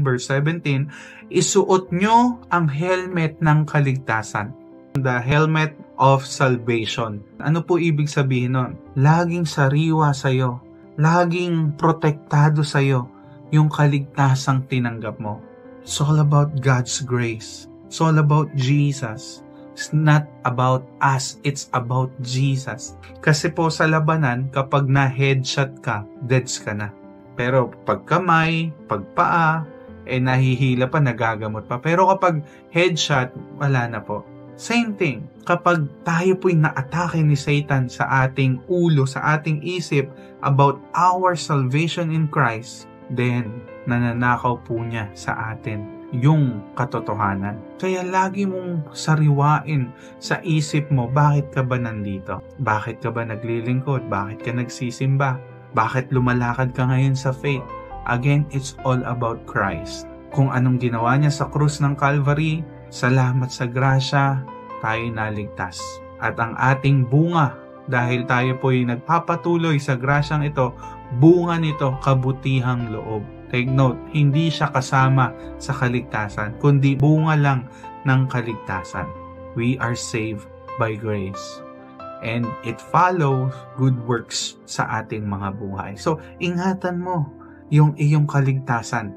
verse 17, isuot nyo ang helmet ng kaligtasan. The helmet of salvation. Ano po ibig sabihin nun? Laging sariwa sa'yo, laging protektado sa'yo yung kaligtasang tinanggap mo. It's all about God's grace. It's all about Jesus. It's not about us, it's about Jesus. Kasi po sa labanan, kapag na-headshot ka, deads ka na. Pero pag kamay, pag paa, nahihila pa, nagagamot pa. Pero kapag headshot, wala na po. Same thing, kapag tayo po'y naatake ni Satan sa ating ulo, sa ating isip about our salvation in Christ, then nananakaw po niya sa atin yung katotohanan. Kaya lagi mong sariwain sa isip mo, bakit ka ba nandito? Bakit ka ba naglilingkod? Bakit ka nagsisimba? Bakit lumalakad ka ngayon sa faith? Again, it's all about Christ. Kung anong ginawa niya sa krus ng Calvary, salamat sa grasya, tayo naligtas. At ang ating bunga, dahil tayo po'y nagpapatuloy sa grasyang ito, bunga nito, kabutihang loob. Take note, hindi siya kasama sa kaligtasan, kundi bunga lang ng kaligtasan. We are saved by grace. And it follows good works sa ating mga buhay. So, ingatan mo yung iyong kaligtasan.